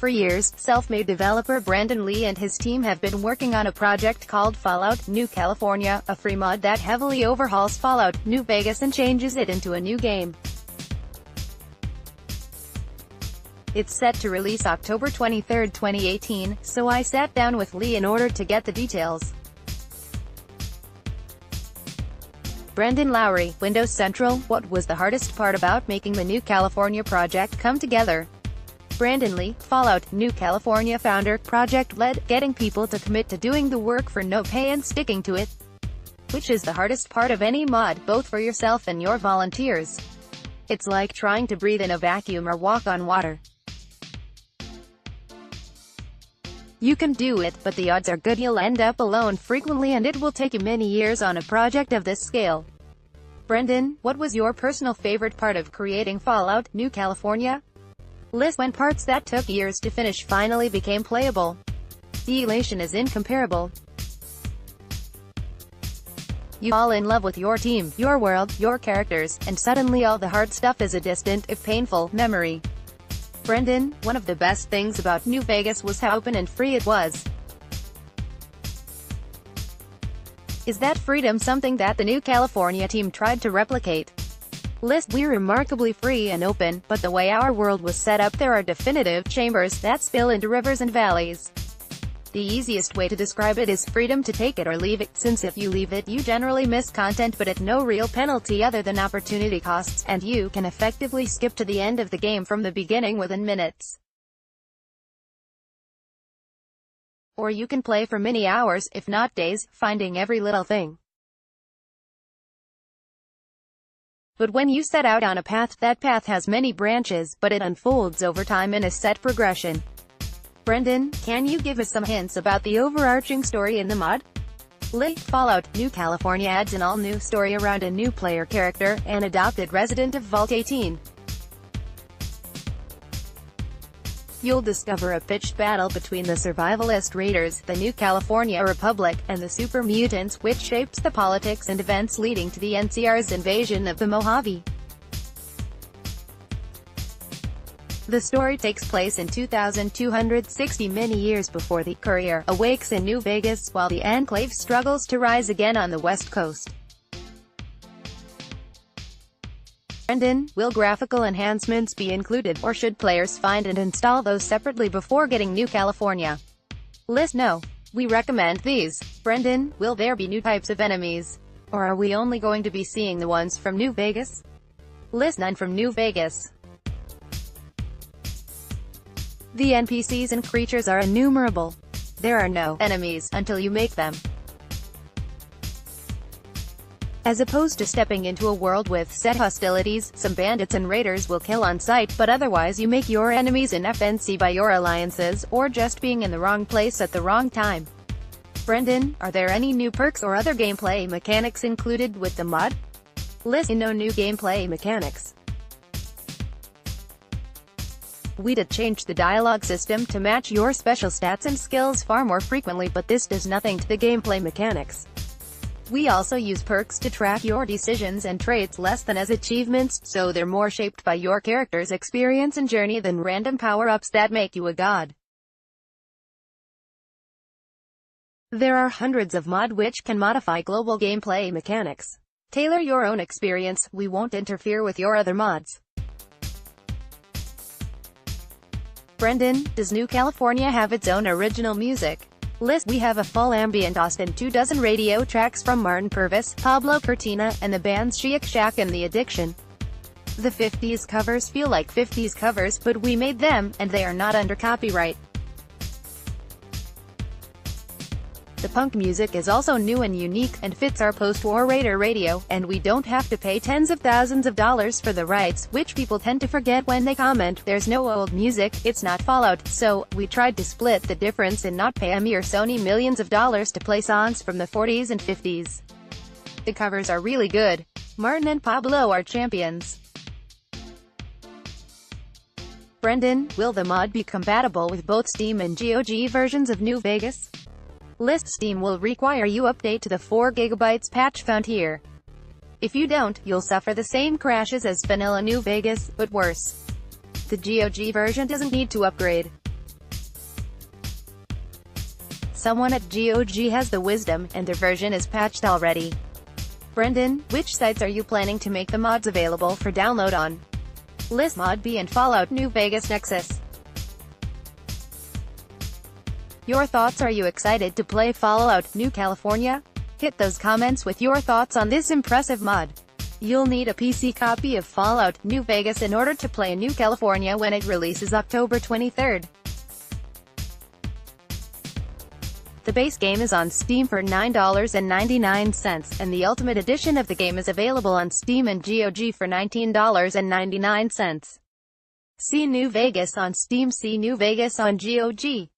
For years, self-made developer Brandan Lee and his team have been working on a project called Fallout: New California, a free mod that heavily overhauls Fallout: New Vegas and changes it into a new game. It's set to release October 23, 2018, so I sat down with Lee in order to get the details. Brandan Lowry, Windows Central: what was the hardest part about making the New California project come together? Brandan Lee, Fallout: New California founder, project led, getting people to commit to doing the work for no pay and sticking to it. Which is the hardest part of any mod, both for yourself and your volunteers. It's like trying to breathe in a vacuum or walk on water. You can do it, but the odds are good you'll end up alone frequently and it will take you many years on a project of this scale. Brandan, what was your personal favorite part of creating Fallout: New California? List when parts that took years to finish finally became playable. The elation is incomparable. You fall in love with your team, your world, your characters, and suddenly all the hard stuff is a distant, if painful, memory. Brandan, one of the best things about New Vegas was how open and free it was. Is that freedom something that the New California team tried to replicate? List: we're remarkably free and open, but the way our world was set up there are definitive chambers that spill into rivers and valleys. The easiest way to describe it is freedom to take it or leave it, since if you leave it you generally miss content but at no real penalty other than opportunity costs, and you can effectively skip to the end of the game from the beginning within minutes. Or you can play for many hours, if not days, finding every little thing. But when you set out on a path, that path has many branches, but it unfolds over time in a set progression. Brandan, can you give us some hints about the overarching story in the mod? Lee, Fallout: New California adds an all-new story around a new player character, an adopted resident of Vault 18. You'll discover a pitched battle between the survivalist raiders, the New California Republic, and the super mutants, which shapes the politics and events leading to the NCR's invasion of the Mojave. The story takes place in 2260, many years before the Courier awakes in New Vegas, while the Enclave struggles to rise again on the West Coast. Brandan, will graphical enhancements be included, or should players find and install those separately before getting New California? List: no. We recommend these. Brandan, will there be new types of enemies? Or are we only going to be seeing the ones from New Vegas? List: none from New Vegas. The NPCs and creatures are innumerable. There are no enemies until you make them. As opposed to stepping into a world with set hostilities, some bandits and raiders will kill on sight, but otherwise you make your enemies in FNC by your alliances, or just being in the wrong place at the wrong time. Brandan, are there any new perks or other gameplay mechanics included with the mod? List: no new gameplay mechanics. We did change the dialogue system to match your special stats and skills far more frequently, but this does nothing to the gameplay mechanics. We also use perks to track your decisions and traits less than as achievements, so they're more shaped by your character's experience and journey than random power-ups that make you a god. There are hundreds of mods which can modify global gameplay mechanics. Tailor your own experience, we won't interfere with your other mods. Brandan, does New California have its own original music? List: we have a full ambient OST and 24 radio tracks from Martin Purvis, Pablo Cortina, and the bands Chic Shack and The Addiction. The 50s covers feel like 50s covers, but we made them, and they are not under copyright. The punk music is also new and unique, and fits our post-war Raider radio, and we don't have to pay tens of thousands of dollars for the rights, which people tend to forget when they comment, "There's no old music, it's not Fallout," so we tried to split the difference and not pay EMI or Sony millions of dollars to play songs from the 40s and 50s. The covers are really good. Martin and Pablo are champions. Brandan, will the mod be compatible with both Steam and GOG versions of New Vegas? List: Steam will require you update to the 4 GB patch found here. If you don't, you'll suffer the same crashes as vanilla New Vegas, but worse. The GOG version doesn't need to upgrade. someone at GOG has the wisdom, and their version is patched already. Brendan, which sites are you planning to make the mods available for download on? List Mod B and Fallout New Vegas Nexus. Your thoughts? Are you excited to play Fallout New California? Hit those comments with your thoughts on this impressive mod. You'll need a PC copy of Fallout New Vegas in order to play New California when it releases October 23rd. The base game is on Steam for $9.99, and the Ultimate Edition of the game is available on Steam and GOG for $19.99. See New Vegas on Steam, see New Vegas on GOG.